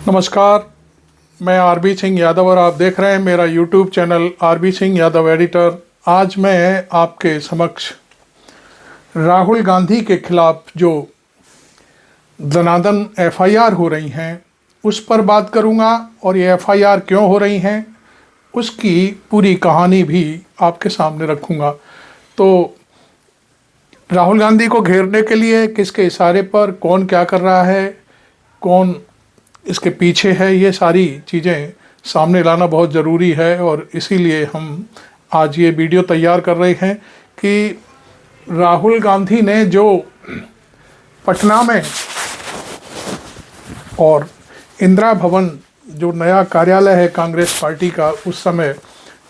नमस्कार, मैं आरबी सिंह यादव और आप देख रहे हैं मेरा YouTube channel RB Singh Yadav editor. आज मैं आपके समक्ष राहुल गांधी के खिलाफ जो दनादन एफआईआर हो रही हैं उस पर बात करूंगा और ये एफआईआर क्यों हो रही हैं उसकी पूरी कहानी भी आपके सामने रखूंगा। तो राहुल गांधी को घेरने के लिए किसके इशारे पर कौन क्या कर रहा है, कौन इसके पीछे है, ये सारी चीज़ें सामने लाना बहुत ज़रूरी है और इसीलिए हम आज ये वीडियो तैयार कर रहे हैं कि राहुल गांधी ने जो पटना में और इंदिरा भवन जो नया कार्यालय है कांग्रेस पार्टी का, उस समय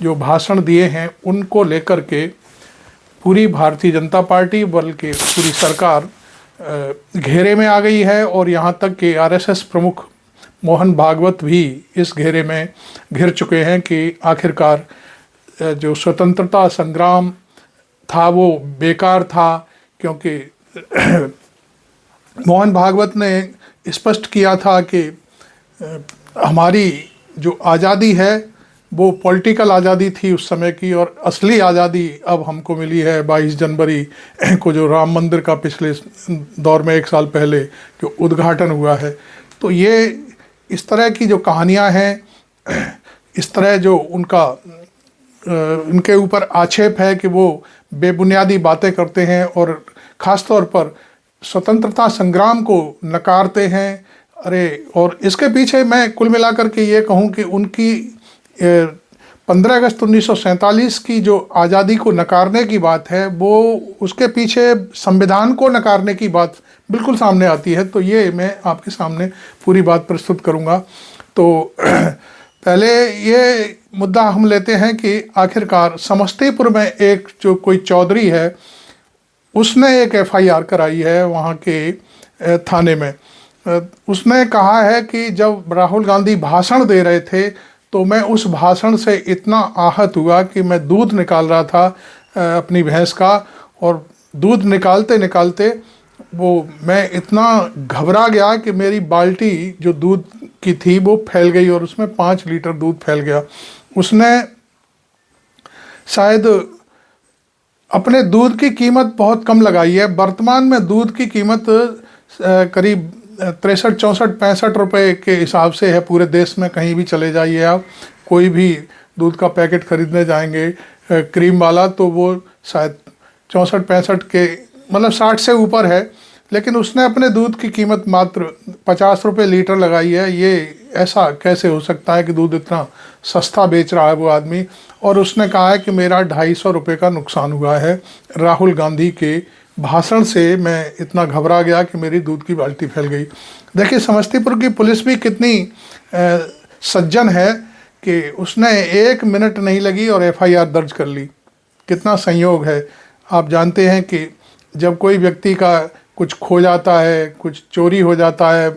जो भाषण दिए हैं उनको लेकर के पूरी भारतीय जनता पार्टी बल्कि पूरी सरकार घेरे में आ गई है और यहाँ तक कि आरएसएस प्रमुख मोहन भागवत भी इस घेरे में घिर चुके हैं कि आखिरकार जो स्वतंत्रता संग्राम था वो बेकार था, क्योंकि मोहन भागवत ने स्पष्ट किया था कि हमारी जो आज़ादी है वो पॉलिटिकल आज़ादी थी उस समय की और असली आज़ादी अब हमको मिली है 22 जनवरी को, जो राम मंदिर का पिछले दौर में 1 साल पहले जो उद्घाटन हुआ है। तो ये इस तरह की जो कहानियां हैं, इस तरह जो उनके ऊपर आक्षेप है कि वो बेबुनियादी बातें करते हैं और ख़ास तौर पर स्वतंत्रता संग्राम को नकारते हैं। और इसके पीछे मैं कुल मिलाकर के ये कहूँ कि उनकी 15 अगस्त 1947 की जो आज़ादी को नकारने की बात है वो उसके पीछे संविधान को नकारने की बात बिल्कुल सामने आती है। तो ये मैं आपके सामने पूरी बात प्रस्तुत करूँगा। तो पहले ये मुद्दा हम लेते हैं कि आखिरकार समस्तीपुर में एक जो कोई चौधरी है उसने एक एफआईआर कराई है वहाँ के थाने में। उसने कहा है कि जब राहुल गांधी भाषण दे रहे थे तो मैं उस भाषण से इतना आहत हुआ कि मैं दूध निकाल रहा था अपनी भैंस का, और दूध निकालते निकालते वो मैं इतना घबरा गया कि मेरी बाल्टी जो दूध की थी वो फैल गई और उसमें 5 लीटर दूध फैल गया। उसने शायद अपने दूध की कीमत बहुत कम लगाई है। वर्तमान में दूध की कीमत करीब 63, 64, 65 रुपये के हिसाब से है पूरे देश में। कहीं भी चले जाइए आप, कोई भी दूध का पैकेट खरीदने जाएंगे क्रीम वाला तो वो शायद 64, 65 के मतलब 60 से ऊपर है, लेकिन उसने अपने दूध की कीमत मात्र 50 रुपये लीटर लगाई है। ये ऐसा कैसे हो सकता है कि दूध इतना सस्ता बेच रहा है वो आदमी। और उसने कहा है कि मेरा 250 रुपये का नुकसान हुआ है राहुल गांधी के भाषण से, मैं इतना घबरा गया कि मेरी दूध की बाल्टी फैल गई। देखिए समस्तीपुर की पुलिस भी कितनी सज्जन है कि उसने 1 मिनट नहीं लगी और एफआईआर दर्ज कर ली। कितना संयोग है। आप जानते हैं कि जब कोई व्यक्ति का कुछ खो जाता है, कुछ चोरी हो जाता है,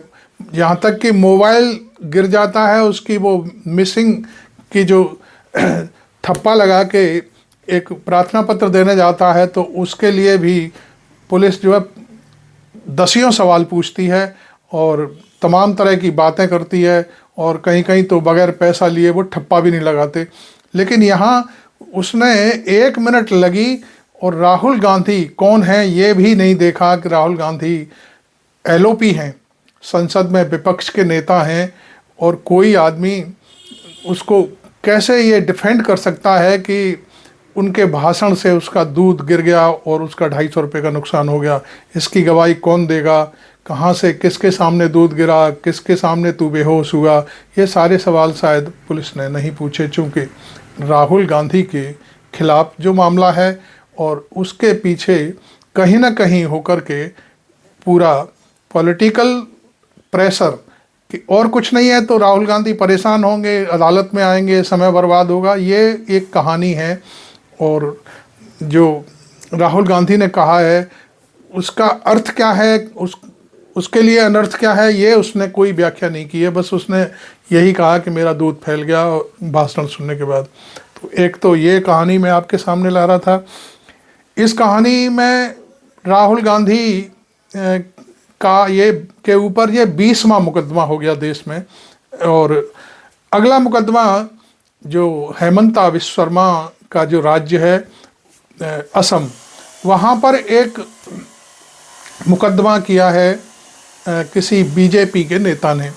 यहाँ तक कि मोबाइल गिर जाता है, उसकी वो मिसिंग की जो ठप्पा लगा के एक प्रार्थना पत्र देने जाता है तो उसके लिए भी पुलिस जो है दसियों सवाल पूछती है और तमाम तरह की बातें करती है और कहीं कहीं तो बगैर पैसा लिए वो ठप्पा भी नहीं लगाते। लेकिन यहाँ उसने 1 मिनट लगी और राहुल गांधी कौन है ये भी नहीं देखा कि राहुल गांधी एलओपी हैं, संसद में विपक्ष के नेता हैं, और कोई आदमी उसको कैसे ये डिफेंड कर सकता है कि उनके भाषण से उसका दूध गिर गया और उसका 250 रुपये का नुकसान हो गया। इसकी गवाही कौन देगा, कहाँ से, किसके सामने दूध गिरा, किसके सामने तू बेहोश हुआ, ये सारे सवाल शायद पुलिस ने नहीं पूछे, चूँकि राहुल गांधी के खिलाफ जो मामला है और उसके पीछे कहीं ना कहीं होकर के पूरा पॉलिटिकल प्रेशर कि और कुछ नहीं है तो राहुल गांधी परेशान होंगे, अदालत में आएंगे, समय बर्बाद होगा, ये एक कहानी है। और जो राहुल गांधी ने कहा है उसका अर्थ क्या है, उसके लिए अनर्थ क्या है, ये उसने कोई व्याख्या नहीं की है। बस उसने यही कहा कि मेरा दूध फैल गया भाषण सुनने के बाद। तो एक तो ये कहानी मैं आपके सामने ला रहा था। इस कहानी में राहुल गांधी का ये के ऊपर ये 20वां मुकदमा हो गया देश में। और अगला मुकदमा जो हेमंता विश्व शर्मा का जो राज्य है असम, वहाँ पर एक मुकदमा किया है किसी बीजेपी के नेता ने,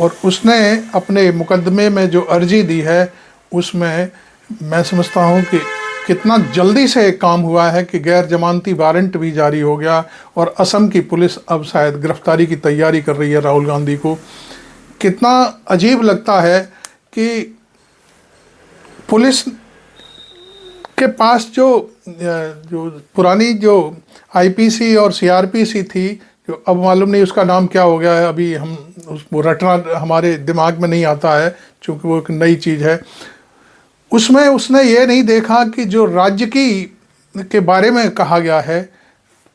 और उसने अपने मुकदमे में जो अर्जी दी है उसमें मैं समझता हूँ कि कितना जल्दी से एक काम हुआ है कि गैर जमानती वारंट भी जारी हो गया, और असम की पुलिस अब शायद गिरफ्तारी की तैयारी कर रही है राहुल गांधी को। कितना अजीब लगता है कि पुलिस के पास जो पुरानी जो आईपीसी और सीआरपीसी थी, जो अब मालूम नहीं उसका नाम क्या हो गया है, अभी हम वो रटना हमारे दिमाग में नहीं आता है क्योंकि वो एक नई चीज़ है। उसमें उसने ये नहीं देखा कि जो राज्य के बारे में कहा गया है,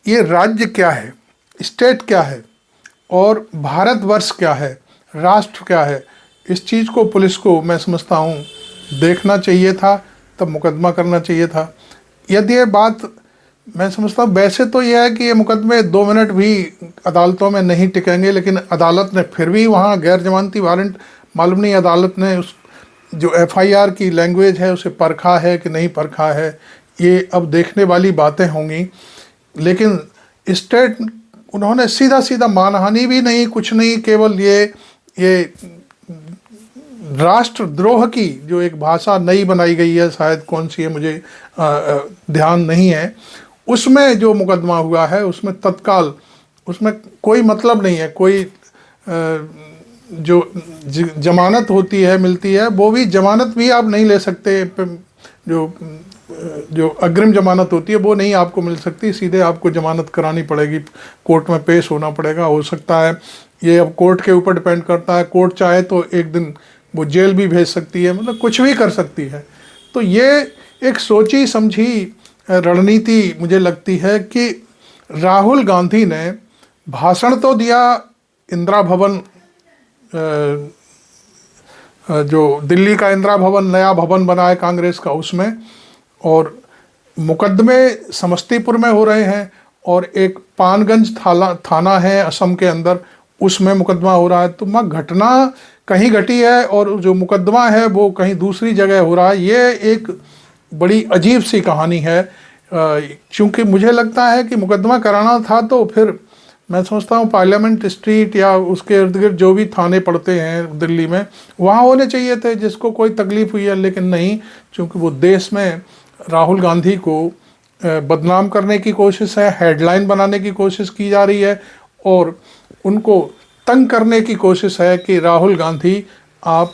ये राज्य क्या है, स्टेट क्या है और भारतवर्ष क्या है, राष्ट्र क्या है, इस चीज़ को पुलिस को मैं समझता हूँ देखना चाहिए था, तब मुकदमा करना चाहिए था। यदि ये बात मैं समझता हूँ, वैसे तो यह है कि ये मुकदमे 2 मिनट भी अदालतों में नहीं टिकेंगे, लेकिन अदालत ने फिर भी वहाँ गैर जमानती वारंट, मालूम नहीं अदालत ने उस जो एफआईआर की लैंग्वेज है उसे परखा है कि नहीं परखा है, ये अब देखने वाली बातें होंगी। लेकिन स्टेट उन्होंने सीधा सीधा मानहानि भी नहीं, कुछ नहीं, केवल ये राष्ट्रद्रोह की जो एक भाषा नई बनाई गई है, शायद कौन सी है मुझे ध्यान नहीं है, उसमें जो मुकदमा हुआ है उसमें तत्काल उसमें कोई मतलब नहीं है, कोई जो जमानत होती है मिलती है, वो भी जमानत भी आप नहीं ले सकते, जो अग्रिम जमानत होती है वो नहीं आपको मिल सकती, सीधे आपको जमानत करानी पड़ेगी, कोर्ट में पेश होना पड़ेगा। हो सकता है ये अब कोर्ट के ऊपर डिपेंड करता है, कोर्ट चाहे तो एक दिन वो जेल भी भेज सकती है, मतलब कुछ भी कर सकती है। तो ये एक सोची समझी रणनीति मुझे लगती है कि राहुल गांधी ने भाषण तो दिया इंदिरा भवन, जो दिल्ली का इंदिरा भवन नया भवन बना है कांग्रेस का उसमें, और मुकदमे समस्तीपुर में हो रहे हैं, और एक पानगंज थाना है असम के अंदर, उसमें मुकदमा हो रहा है। तो मैं घटना कहीं घटी है और जो मुकदमा है वो कहीं दूसरी जगह हो रहा है। ये एक बड़ी अजीब सी कहानी है, क्योंकि मुझे लगता है कि मुकदमा कराना था तो फिर मैं समझता हूँ पार्लियामेंट स्ट्रीट या उसके इर्द गिर्द जो भी थाने पड़ते हैं दिल्ली में, वहाँ होने चाहिए थे जिसको कोई तकलीफ हुई है। लेकिन नहीं, क्योंकि वो देश में राहुल गांधी को बदनाम करने की कोशिश है, हेडलाइन बनाने की कोशिश की जा रही है, और उनको तंग करने की कोशिश है कि राहुल गांधी आप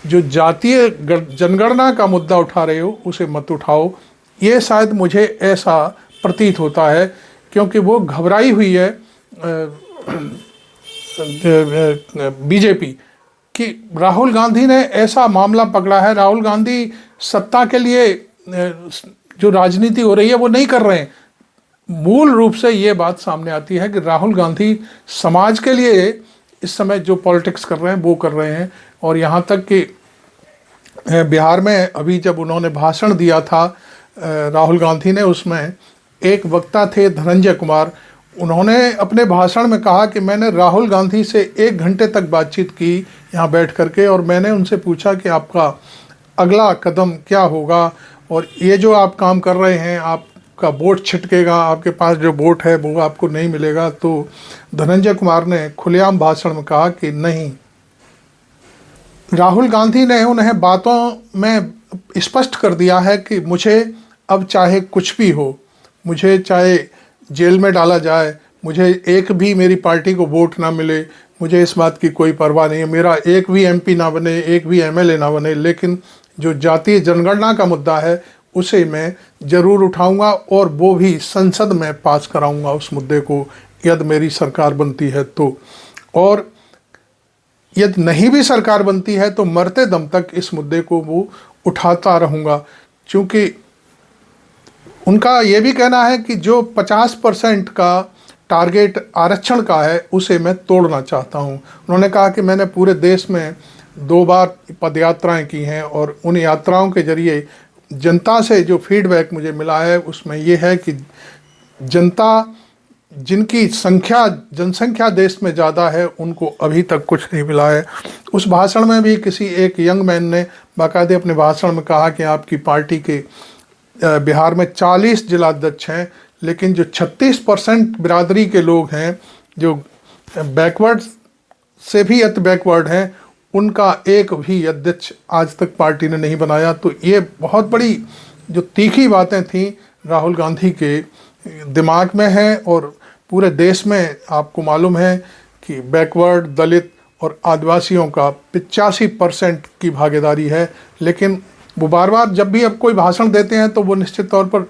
जो जातीय जनगणना का मुद्दा उठा रहे हो उसे मत उठाओ। ये शायद मुझे ऐसा प्रतीत होता है, क्योंकि वो घबराई हुई है बीजेपी कि राहुल गांधी ने ऐसा मामला पकड़ा है। राहुल गांधी सत्ता के लिए जो राजनीति हो रही है वो नहीं कर रहे हैं। मूल रूप से ये बात सामने आती है कि राहुल गांधी समाज के लिए इस समय जो पॉलिटिक्स कर रहे हैं वो कर रहे हैं। और यहाँ तक कि बिहार में अभी जब उन्होंने भाषण दिया था राहुल गांधी ने, उसमें एक वक्ता थे धनंजय कुमार, उन्होंने अपने भाषण में कहा कि मैंने राहुल गांधी से 1 घंटे तक बातचीत की यहाँ बैठ करके, और मैंने उनसे पूछा कि आपका अगला कदम क्या होगा, और ये जो आप काम कर रहे हैं आपका वोट छिटकेगा, आपके पास जो वोट है वो आपको नहीं मिलेगा। तो धनंजय कुमार ने खुलेआम भाषण में कहा कि नहीं, राहुल गांधी ने उन्हें बातों में स्पष्ट कर दिया है कि मुझे अब चाहे कुछ भी हो, मुझे चाहे जेल में डाला जाए, मुझे एक भी मेरी पार्टी को वोट ना मिले, मुझे इस बात की कोई परवाह नहीं है, मेरा एक भी एमपी ना बने, एक भी एमएलए ना बने, लेकिन जो जातीय जनगणना का मुद्दा है उसे मैं ज़रूर उठाऊंगा और वो भी संसद में पास कराऊंगा उस मुद्दे को, यदि मेरी सरकार बनती है तो। और यदि नहीं भी सरकार बनती है तो मरते दम तक इस मुद्दे को वो उठाता रहूँगा, क्योंकि उनका ये भी कहना है कि जो 50% का टारगेट आरक्षण का है उसे मैं तोड़ना चाहता हूँ। उन्होंने कहा कि मैंने पूरे देश में 2 बार पदयात्राएं की हैं और उन यात्राओं के जरिए जनता से जो फीडबैक मुझे मिला है उसमें ये है कि जनता जिनकी जनसंख्या देश में ज़्यादा है, उनको अभी तक कुछ नहीं मिला है। उस भाषण में भी किसी एक यंग मैन ने बाकायदे अपने भाषण में कहा कि आपकी पार्टी के बिहार में 40 जिलाध्यक्ष हैं, लेकिन जो 36% बिरादरी के लोग हैं, जो बैकवर्ड से भी अति बैकवर्ड हैं, उनका एक भी अध्यक्ष आज तक पार्टी ने नहीं बनाया। तो ये बहुत बड़ी जो तीखी बातें थी राहुल गांधी के दिमाग में हैं, और पूरे देश में आपको मालूम है कि बैकवर्ड, दलित और आदिवासियों का 85% की भागीदारी है। लेकिन वो बार बार जब भी अब कोई भाषण देते हैं तो वो निश्चित तौर पर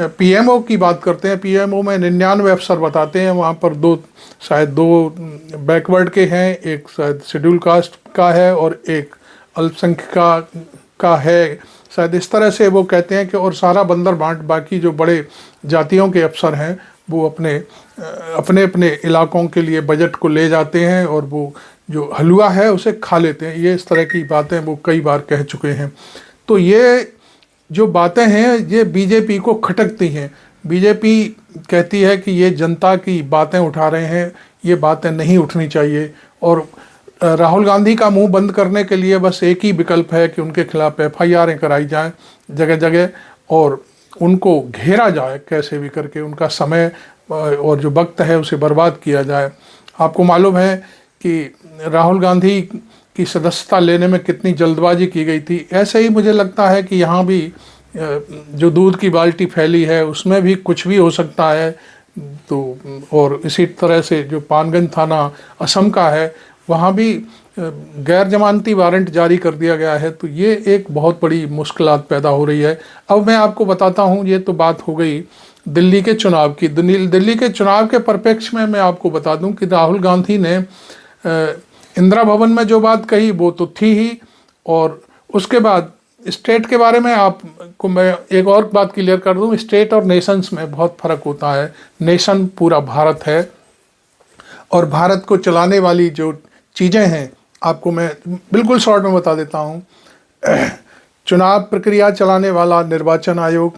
पीएमओ की बात करते हैं। पीएमओ में 99 अफसर बताते हैं, वहाँ पर शायद दो बैकवर्ड के हैं, एक शायद शेड्यूल कास्ट का है और एक अल्पसंख्यक का है, शायद इस तरह से वो कहते हैं कि, और सारा बंदर बांट बाकी जो बड़े जातियों के अफसर हैं वो अपने अपने इलाकों के लिए बजट को ले जाते हैं और वो जो हलवा है उसे खा लेते हैं। ये इस तरह की बातें वो कई बार कह चुके हैं। तो ये जो बातें हैं ये बीजेपी को खटकती हैं। बीजेपी कहती है कि ये जनता की बातें उठा रहे हैं, ये बातें नहीं उठनी चाहिए, और राहुल गांधी का मुंह बंद करने के लिए बस एक ही विकल्प है कि उनके खिलाफ एफआईआर कराई जाए जगह जगह, और उनको घेरा जाए कैसे भी करके, उनका समय और जो वक्त है उसे बर्बाद किया जाए। आपको मालूम है कि राहुल गांधी की सदस्यता लेने में कितनी जल्दबाजी की गई थी। ऐसे ही मुझे लगता है कि यहाँ भी जो दूध की बाल्टी फैली है उसमें भी कुछ भी हो सकता है। तो और इसी तरह से जो पानगंज थाना असम का है, वहाँ भी गैर जमानती वारंट जारी कर दिया गया है। तो ये एक बहुत बड़ी मुश्किलात पैदा हो रही है। अब मैं आपको बताता हूँ, ये तो बात हो गई दिल्ली के चुनाव की। दिल्ली के चुनाव के परिप्रेक्ष्य में मैं आपको बता दूं कि राहुल गांधी ने इंदिरा भवन में जो बात कही वो तो थी ही, और उसके बाद स्टेट के बारे में आपको मैं एक और बात क्लियर कर दूं, स्टेट और नेशंस में बहुत फ़र्क होता है। नेशन पूरा भारत है, और भारत को चलाने वाली जो चीज़ें हैं आपको मैं बिल्कुल शॉर्ट में बता देता हूं। चुनाव प्रक्रिया चलाने वाला निर्वाचन आयोग,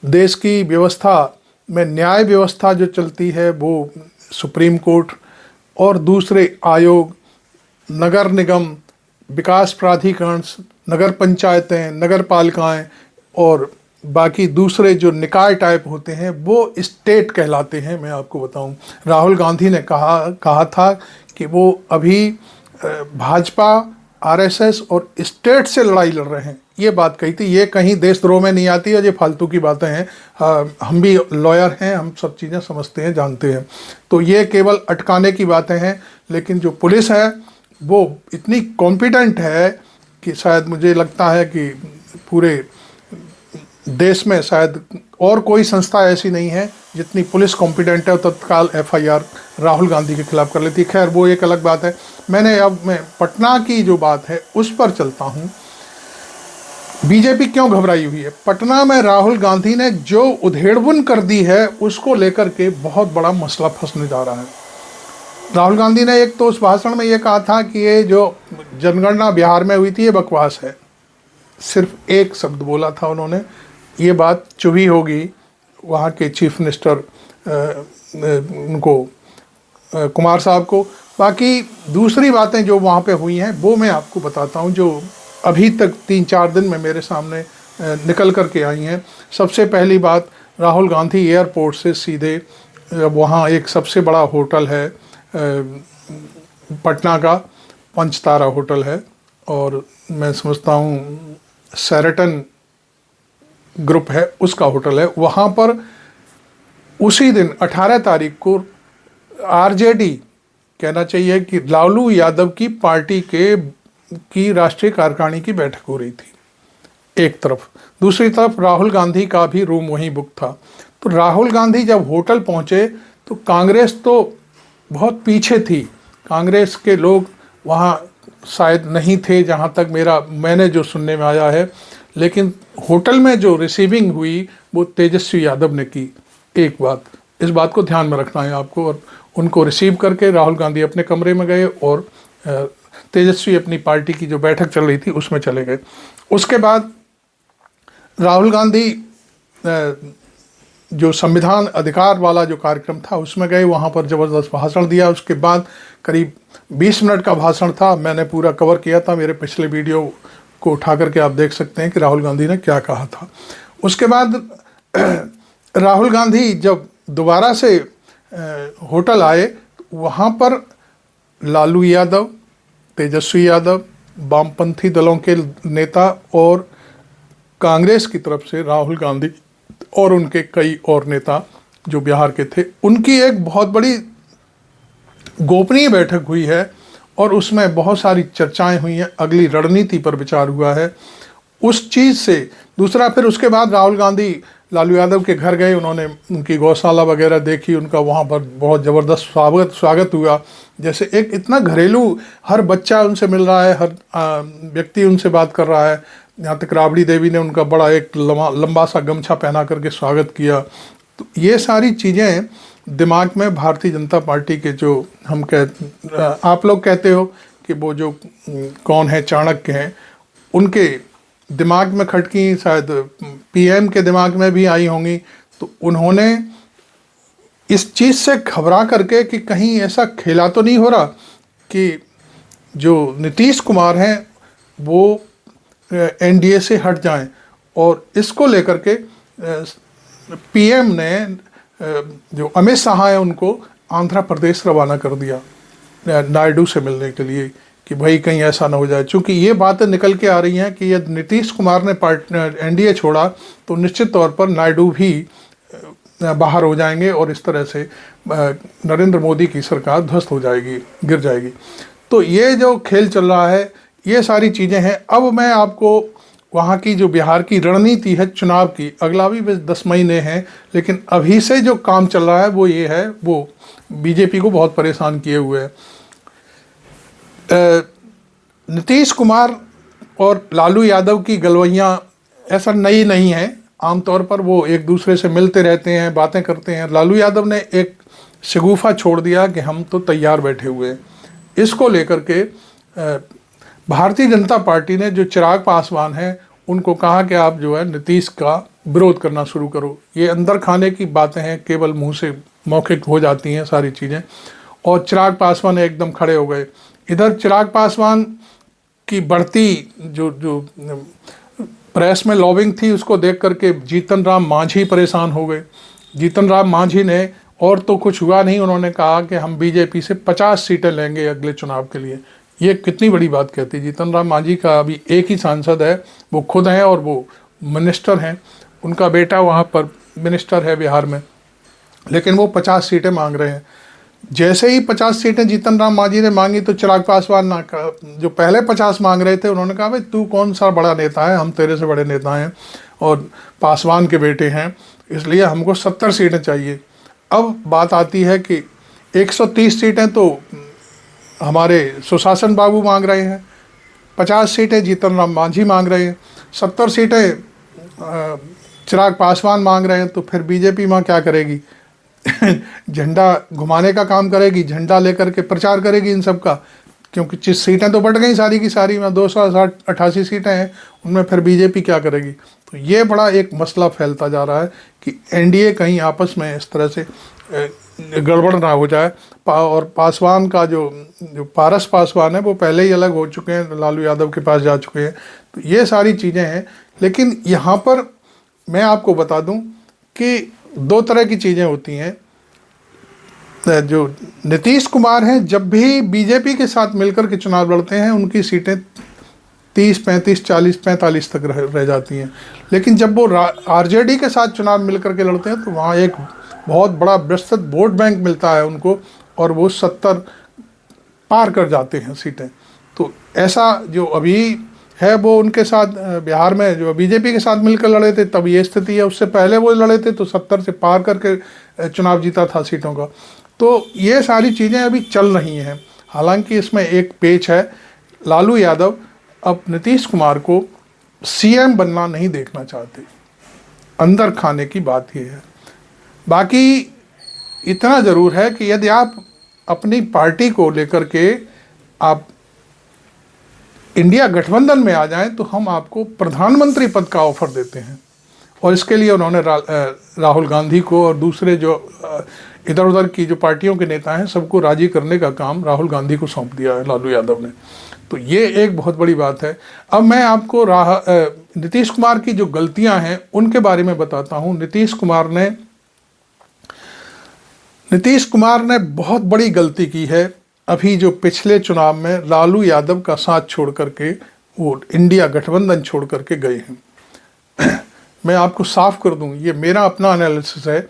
देश की व्यवस्था में न्याय व्यवस्था जो चलती है वो सुप्रीम कोर्ट, और दूसरे आयोग नगर निगम, विकास प्राधिकरण, नगर पंचायतें, नगर पालिकाएँ और बाकी दूसरे जो निकाय टाइप होते हैं वो स्टेट कहलाते हैं। मैं आपको बताऊं, राहुल गांधी ने कहा था कि वो अभी भाजपा, आरएसएस और स्टेट से लड़ाई लड़ रहे हैं, ये बात कही थी। ये कहीं देशद्रोह में नहीं आती है, ये फालतू की बातें हैं। हम भी लॉयर हैं, हम सब चीज़ें समझते हैं, जानते हैं। तो ये केवल अटकाने की बातें हैं। लेकिन जो पुलिस है वो इतनी कॉम्पिटेंट है कि शायद मुझे लगता है कि पूरे देश में शायद और कोई संस्था ऐसी नहीं है जितनी पुलिस कॉम्पिटेंट है और तत्काल एफआईआर राहुल गांधी के खिलाफ कर लेती है। खैर वो एक अलग बात है। मैं पटना की जो बात है उस पर चलता हूँ। बीजेपी क्यों घबराई हुई है? पटना में राहुल गांधी ने जो उधेड़बुन कर दी है उसको लेकर के बहुत बड़ा मसला फंसने जा रहा है। राहुल गांधी ने एक तो उस भाषण में ये कहा था कि ये जो जनगणना बिहार में हुई थी ये बकवास है। सिर्फ एक शब्द बोला था उन्होंने, ये बात चुभी होगी वहाँ के चीफ मिनिस्टर उनको कुमार साहब को। बाकी दूसरी बातें जो वहाँ पे हुई हैं वो मैं आपको बताता हूँ, जो अभी तक 3-4 दिन में मेरे सामने निकल कर के आई हैं। सबसे पहली बात, राहुल गांधी एयरपोर्ट से सीधे वहाँ एक सबसे बड़ा होटल है पटना का, 5 तारा होटल है, और मैं समझता हूँ शेरेटन ग्रुप है उसका होटल है। वहाँ पर उसी दिन 18 तारीख को आरजेडी, कहना चाहिए कि लालू यादव की पार्टी की राष्ट्रीय कार्यकारिणी की बैठक हो रही थी एक तरफ। दूसरी तरफ राहुल गांधी का भी रूम वहीं बुक था। तो राहुल गांधी जब होटल पहुँचे तो कांग्रेस तो बहुत पीछे थी। कांग्रेस के लोग वहाँ शायद नहीं थे जहाँ तक मैंने जो सुनने में आया है। लेकिन होटल में जो रिसीविंग हुई वो तेजस्वी यादव ने की। एक बात, इस बात को ध्यान में रखना है आपको। और उनको रिसीव करके राहुल गांधी अपने कमरे में गए और तेजस्वी अपनी पार्टी की जो बैठक चल रही थी उसमें चले गए। उसके बाद राहुल गांधी जो संविधान अधिकार वाला जो कार्यक्रम था उसमें गए, वहाँ पर ज़बरदस्त भाषण दिया। उसके बाद करीब 20 मिनट का भाषण था, मैंने पूरा कवर किया था, मेरे पिछले वीडियो को उठा करके आप देख सकते हैं कि राहुल गांधी ने क्या कहा था। उसके बाद राहुल गांधी जब दोबारा से होटल आए, वहाँ पर लालू यादव, तेजस्वी यादव, वामपंथी दलों के नेता और कांग्रेस की तरफ से राहुल गांधी और उनके कई और नेता जो बिहार के थे, उनकी एक बहुत बड़ी गोपनीय बैठक हुई है और उसमें बहुत सारी चर्चाएं हुई हैं, अगली रणनीति पर विचार हुआ है उस चीज़ से। दूसरा, फिर उसके बाद राहुल गांधी लालू यादव के घर गए, उन्होंने उनकी गौशाला वगैरह देखी, उनका वहाँ पर बहुत ज़बरदस्त स्वागत हुआ। जैसे एक इतना घरेलू, हर बच्चा उनसे मिल रहा है, हर व्यक्ति उनसे बात कर रहा है। यहाँ तक राबड़ी देवी ने उनका बड़ा एक लंबा सा गमछा पहना करके स्वागत किया। तो ये सारी चीज़ें दिमाग में भारतीय जनता पार्टी के जो आप लोग कहते हो कि वो जो कौन है, चाणक्य हैं, उनके दिमाग में खटकी, शायद पीएम के दिमाग में भी आई होंगी। तो उन्होंने इस चीज़ से घबरा करके कि कहीं ऐसा खेला तो नहीं हो रहा कि जो नीतीश कुमार हैं वो एनडीए से हट जाएं, और इसको लेकर के पीएम ने जो अमित शाह है उनको आंध्र प्रदेश रवाना कर दिया नायडू से मिलने के लिए, कि भाई कहीं ऐसा ना हो जाए। चूँकि ये बातें निकल के आ रही हैं कि यदि नीतीश कुमार ने एनडीए छोड़ा तो निश्चित तौर पर नायडू भी बाहर हो जाएंगे और इस तरह से नरेंद्र मोदी की सरकार ध्वस्त हो जाएगी, गिर जाएगी। तो ये जो खेल चल रहा है, ये सारी चीज़ें हैं। अब मैं आपको वहाँ की जो बिहार की रणनीति है चुनाव की, अगला भी बस 10 महीने हैं, लेकिन अभी से जो काम चल रहा है वो ये है, वो बीजेपी को बहुत परेशान किए हुए है। नीतीश कुमार और लालू यादव की गलवैयाँ ऐसा नई नहीं है, आमतौर पर वो एक दूसरे से मिलते रहते हैं, बातें करते हैं। लालू यादव ने एक शगुफा छोड़ दिया कि हम तो तैयार बैठे हुए हैं। इसको लेकर के भारतीय जनता पार्टी ने जो चिराग पासवान हैं उनको कहा कि आप जो है नीतीश का विरोध करना शुरू करो। ये अंदर खाने की बातें हैं, केवल मुंह से मौखिक हो जाती हैं सारी चीज़ें। और चिराग पासवान एकदम खड़े हो गए। इधर चिराग पासवान की बढ़ती जो प्रेस में लॉबिंग थी, उसको देख करके जीतन राम मांझी परेशान हो गए। जीतन राम मांझी ने, और तो कुछ हुआ नहीं, उन्होंने कहा कि हम बीजेपी से 50 सीटें लेंगे अगले चुनाव के लिए। ये कितनी बड़ी बात कहती। जीतन राम मांझी का अभी एक ही सांसद है, वो खुद हैं और वो मिनिस्टर हैं, उनका बेटा वहाँ पर मिनिस्टर है बिहार में, लेकिन वो 50 सीटें मांग रहे हैं। जैसे ही 50 सीटें जीतन राम मांझी ने मांगी तो चिराग पासवान जो पहले 50 मांग रहे थे, उन्होंने कहा भाई तू कौन सा बड़ा नेता है, हम तेरे से बड़े नेता हैं और पासवान के बेटे हैं, इसलिए हमको 70 सीटें चाहिए। अब बात आती है कि 130 सीटें तो हमारे सुशासन बाबू मांग रहे हैं, 50 सीटें जीतन राम मांझी मांग रहे हैं, 70 सीटें चिराग पासवान मांग रहे हैं। तो फिर बीजेपी माँ क्या करेगी? झंडा घुमाने का काम करेगी, झंडा लेकर के प्रचार करेगी इन सब का, क्योंकि सीटें तो बढ़ गई सारी की सारी में 288 सीटें हैं, उनमें फिर बीजेपी क्या करेगी? तो ये बड़ा एक मसला फैलता जा रहा है कि एनडीए कहीं आपस में इस तरह से गड़बड़ ना हो जाए। और पासवान का जो पारस पासवान है वो पहले ही अलग हो चुके हैं, लालू यादव के पास जा चुके हैं। तो ये सारी चीज़ें हैं। लेकिन यहाँ पर मैं आपको बता दूं कि 2 तरह की चीज़ें होती हैं। जो नीतीश कुमार हैं, जब भी बीजेपी के साथ मिलकर के चुनाव लड़ते हैं, उनकी सीटें 30, 35, 40, 45 तक रह जाती हैं। लेकिन जब वो आरजेडी के साथ चुनाव मिलकर के लड़ते हैं तो वहाँ एक बहुत बड़ा विस्तृत वोट बैंक मिलता है उनको, और वो 70 पार कर जाते हैं सीटें। तो ऐसा जो अभी है वो उनके साथ बिहार में जो बीजेपी के साथ मिलकर लड़े थे तब ये स्थिति है। उससे पहले वो लड़े थे तो 70 से पार करके चुनाव जीता था सीटों का। तो ये सारी चीज़ें अभी चल रही हैं। हालांकि इसमें एक पेच है, लालू यादव अब नीतीश कुमार को सीएम बनना नहीं देखना चाहते, अंदर खाने की बात ये है। बाकी इतना ज़रूर है कि यदि आप अपनी पार्टी को लेकर के आप इंडिया गठबंधन में आ जाएं तो हम आपको प्रधानमंत्री पद का ऑफर देते हैं। और इसके लिए उन्होंने राहुल गांधी को और दूसरे जो इधर उधर की जो पार्टियों के नेता हैं सबको राजी करने का काम राहुल गांधी को सौंप दिया है लालू यादव ने। तो ये एक बहुत बड़ी बात है। अब मैं आपको नीतीश कुमार की जो गलतियां हैं उनके बारे में बताता हूं। नीतीश कुमार ने बहुत बड़ी गलती की है। अभी जो पिछले चुनाव में लालू यादव का साथ छोड़ करके वो इंडिया गठबंधन छोड़ करके गए हैं। मैं आपको साफ कर दूं, ये मेरा अपना एनालिसिस है।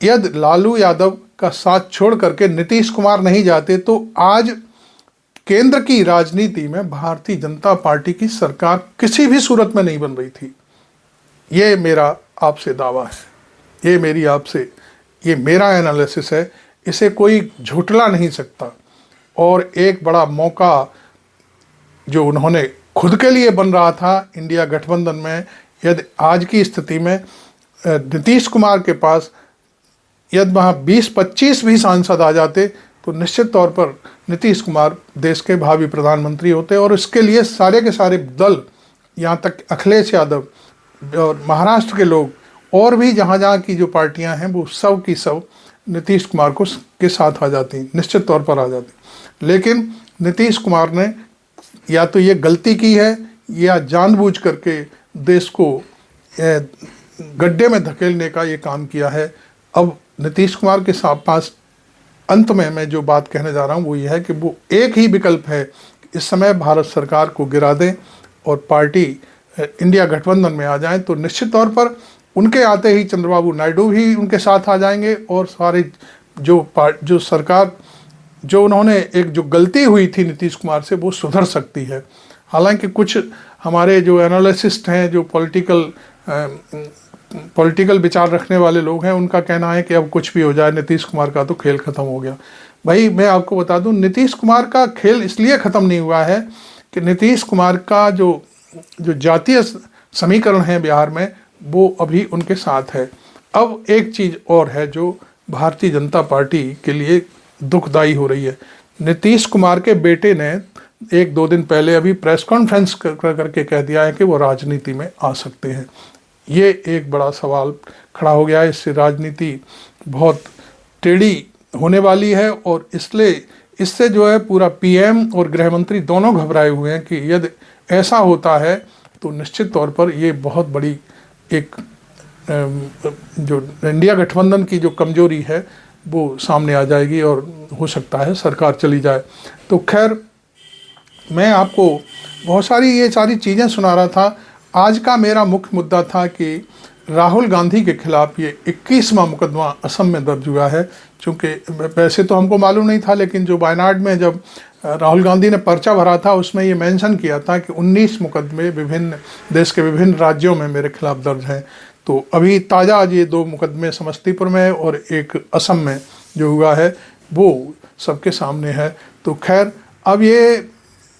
यदि लालू यादव का साथ छोड़ करके नीतीश कुमार नहीं जाते तो आज केंद्र की राजनीति में भारतीय जनता पार्टी की सरकार किसी भी सूरत में नहीं बन रही थी। ये मेरा आपसे दावा है, ये मेरा एनालिसिस है, इसे कोई झुठला नहीं सकता। और एक बड़ा मौका जो उन्होंने खुद के लिए बन रहा था इंडिया गठबंधन में, यदि आज की स्थिति में नीतीश कुमार के पास यदि वहाँ 20-25 भी सांसद आ जाते तो निश्चित तौर पर नीतीश कुमार देश के भावी प्रधानमंत्री होते। और इसके लिए सारे के सारे दल, यहाँ तक अखिलेश यादव और महाराष्ट्र के लोग और भी जहाँ की जो पार्टियाँ हैं वो सब की सब नीतीश कुमार के साथ आ जाती, निश्चित तौर पर आ जाती। लेकिन नीतीश कुमार ने या तो ये गलती की है या जानबूझ करके देश को गड्ढे में धकेलने का ये काम किया है। अब नीतीश कुमार के पास अंत में मैं जो बात कहने जा रहा हूँ वो ये है कि वो एक ही विकल्प है कि इस समय भारत सरकार को गिरा दें और पार्टी इंडिया गठबंधन में आ जाए। तो निश्चित तौर पर उनके आते ही चंद्रबाबू नायडू भी उनके साथ आ जाएंगे और सारे जो सरकार जो उन्होंने एक जो गलती हुई थी नीतीश कुमार से वो सुधर सकती है। हालांकि कुछ हमारे जो एनालिसिस्ट हैं, जो पॉलिटिकल विचार रखने वाले लोग हैं, उनका कहना है कि अब कुछ भी हो जाए नीतीश कुमार का तो खेल ख़त्म हो गया। भाई मैं आपको बता दूं, नीतीश कुमार का खेल इसलिए ख़त्म नहीं हुआ है कि नीतीश कुमार का जो जातीय समीकरण है बिहार में वो अभी उनके साथ है। अब एक चीज़ और है जो भारतीय जनता पार्टी के लिए दुखदाई हो रही है। नीतीश कुमार के बेटे ने 1-2 दिन पहले अभी प्रेस कॉन्फ्रेंस करके कह दिया है कि वो राजनीति में आ सकते हैं। ये एक बड़ा सवाल खड़ा हो गया है। इससे राजनीति बहुत टेढ़ी होने वाली है और इसलिए इससे जो है पूरा पीएम और गृह मंत्री दोनों घबराए हुए हैं कि यदि ऐसा होता है तो निश्चित तौर पर ये बहुत बड़ी एक जो इंडिया गठबंधन की जो कमजोरी है वो सामने आ जाएगी और हो सकता है सरकार चली जाए। तो खैर मैं आपको बहुत सारी ये सारी चीज़ें सुना रहा था। आज का मेरा मुख्य मुद्दा था कि राहुल गांधी के खिलाफ ये 21वां मुकदमा असम में दर्ज हुआ है। चूँकि वैसे तो हमको मालूम नहीं था, लेकिन जो वायनाड में जब राहुल गांधी ने पर्चा भरा था उसमें ये मेंशन किया था कि 19 मुकदमे विभिन्न देश के विभिन्न राज्यों में मेरे खिलाफ दर्ज हैं। तो अभी ताज़ा आज ये 2 मुकदमे समस्तीपुर में और एक असम में जो हुआ है वो सबके सामने है। तो खैर अब ये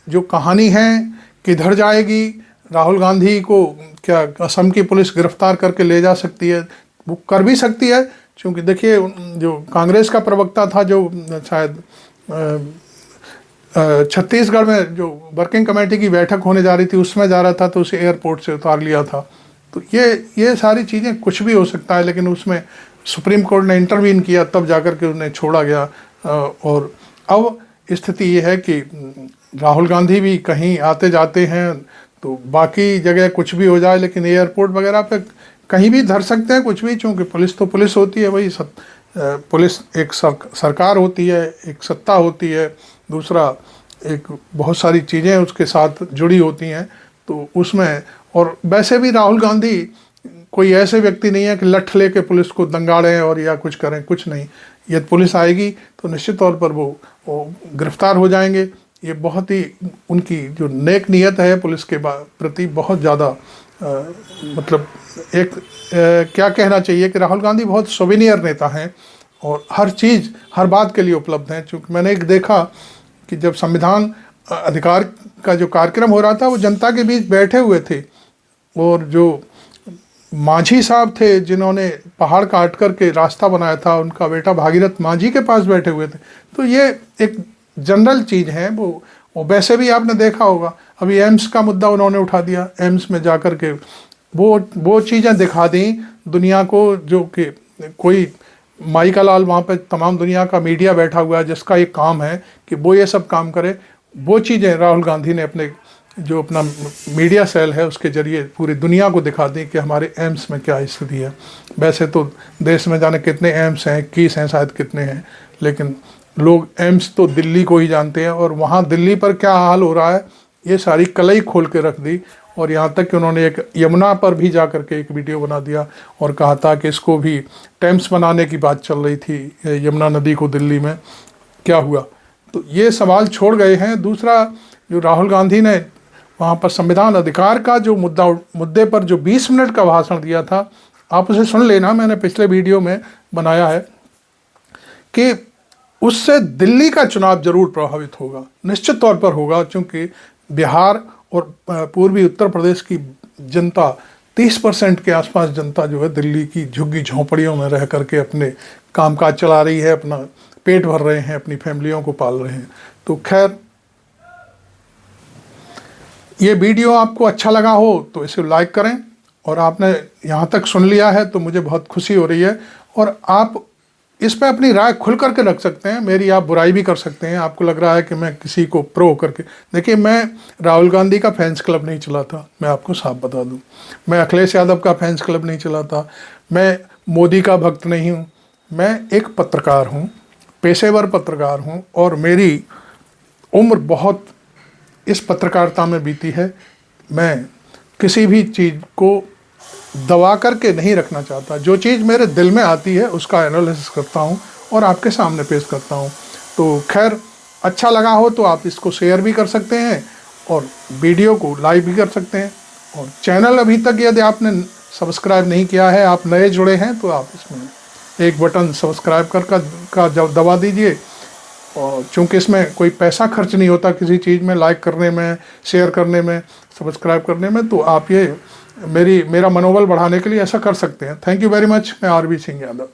जो कहानी है किधर जाएगी, राहुल गांधी को क्या असम की पुलिस गिरफ्तार करके ले जा सकती है, वो कर भी सकती है। क्योंकि देखिए जो कांग्रेस का प्रवक्ता था जो शायद छत्तीसगढ़ में जो वर्किंग कमेटी की बैठक होने जा रही थी उसमें जा रहा था तो उसे एयरपोर्ट से उतार लिया था। तो ये सारी चीज़ें कुछ भी हो सकता है, लेकिन उसमें सुप्रीम कोर्ट ने इंटरवीन किया तब जाकर के उन्हें छोड़ा गया। और अब स्थिति ये है कि राहुल गांधी भी कहीं आते जाते हैं तो बाकी जगह कुछ भी हो जाए, लेकिन एयरपोर्ट वगैरह पे कहीं भी धर सकते हैं कुछ भी। चूँकि पुलिस तो पुलिस होती है भाई, पुलिस एक सरकार होती है, एक सत्ता होती है, दूसरा एक बहुत सारी चीज़ें उसके साथ जुड़ी होती हैं। तो उसमें और वैसे भी राहुल गांधी कोई ऐसे व्यक्ति नहीं है कि लठ लेके पुलिस को दंगाड़ें और या कुछ करें, कुछ नहीं। यदि पुलिस आएगी तो निश्चित तौर पर वो गिरफ्तार हो जाएंगे। ये बहुत ही उनकी जो नेक नीयत है पुलिस के प्रति बहुत ज़्यादा मतलब एक क्या कहना चाहिए कि राहुल गांधी बहुत सोविनियर नेता हैं और हर चीज़ हर बात के लिए उपलब्ध हैं। चूँकि मैंने एक देखा कि जब संविधान अधिकार का जो कार्यक्रम हो रहा था वो जनता के बीच बैठे हुए थे और जो मांझी साहब थे जिन्होंने पहाड़ काट करके रास्ता बनाया था, उनका बेटा भागीरथ मांझी के पास बैठे हुए थे। तो ये एक जनरल चीज़ है वो वैसे भी आपने देखा होगा। अभी एम्स का मुद्दा उन्होंने उठा दिया, एम्स में जाकर के वो चीज़ें दिखा दी दुनिया को, जो कि कोई माई का लाल वहाँ पे तमाम दुनिया का मीडिया बैठा हुआ है जिसका एक काम है कि वो ये सब काम करे। वो चीज़ें राहुल गांधी ने अपने जो अपना मीडिया सेल है उसके ज़रिए पूरी दुनिया को दिखा दी कि हमारे एम्स में क्या स्थिति है। वैसे तो देश में जाने कितने एम्स हैं, 21 हैं शायद, कितने हैं, लेकिन लोग एम्स तो दिल्ली को ही जानते हैं। और वहाँ दिल्ली पर क्या हाल हो रहा है ये सारी कलई खोल के रख दी। और यहाँ तक कि उन्होंने एक यमुना पर भी जा कर के एक वीडियो बना दिया और कहा था कि इसको भी टेम्स बनाने की बात चल रही थी, यमुना नदी को दिल्ली में। क्या हुआ? तो ये सवाल छोड़ गए हैं। दूसरा, जो राहुल गांधी ने वहाँ पर संविधान अधिकार का जो मुद्दे पर जो 20 मिनट का भाषण दिया था, आप उसे सुन लेना, मैंने पिछले वीडियो में बनाया है, कि उससे दिल्ली का चुनाव जरूर प्रभावित होगा, निश्चित तौर पर होगा, क्योंकि बिहार और पूर्वी उत्तर प्रदेश की जनता 30% के आसपास जनता जो है दिल्ली की झुग्गी झोंपड़ियों में रह करके अपने कामकाज चला रही है, अपना पेट भर रहे हैं, अपनी फैमिलियों को पाल रहे हैं। तो खैर, ये वीडियो आपको अच्छा लगा हो तो इसे लाइक करें, और आपने यहाँ तक सुन लिया है तो मुझे बहुत खुशी हो रही है। और आप इस पर अपनी राय खुल करके रख सकते हैं, मेरी आप बुराई भी कर सकते हैं। आपको लग रहा है कि मैं किसी को प्रो करके, देखिए, मैं राहुल गांधी का फैंस क्लब नहीं चलाता, मैं आपको साफ बता दूं। मैं अखिलेश यादव का फैंस क्लब नहीं चलाता, मैं मोदी का भक्त नहीं हूं। मैं एक पत्रकार हूं, पेशेवर पत्रकार हूं, और मेरी उम्र बहुत इस पत्रकारिता में बीती है। मैं किसी भी चीज़ को दबा करके नहीं रखना चाहता। जो चीज़ मेरे दिल में आती है उसका एनालिसिस करता हूँ और आपके सामने पेश करता हूँ। तो खैर, अच्छा लगा हो तो आप इसको शेयर भी कर सकते हैं और वीडियो को लाइक भी कर सकते हैं। और चैनल अभी तक यदि आपने सब्सक्राइब नहीं किया है, आप नए जुड़े हैं, तो आप इसमें एक बटन सब्सक्राइब का जब दबा दीजिए। और चूँकि इसमें कोई पैसा खर्च नहीं होता किसी चीज़ में, लाइक करने में, शेयर करने में, सब्सक्राइब करने में, तो आप ये मेरा मनोबल बढ़ाने के लिए ऐसा कर सकते हैं। Thank you very much. मैं आरबी सिंह यादव।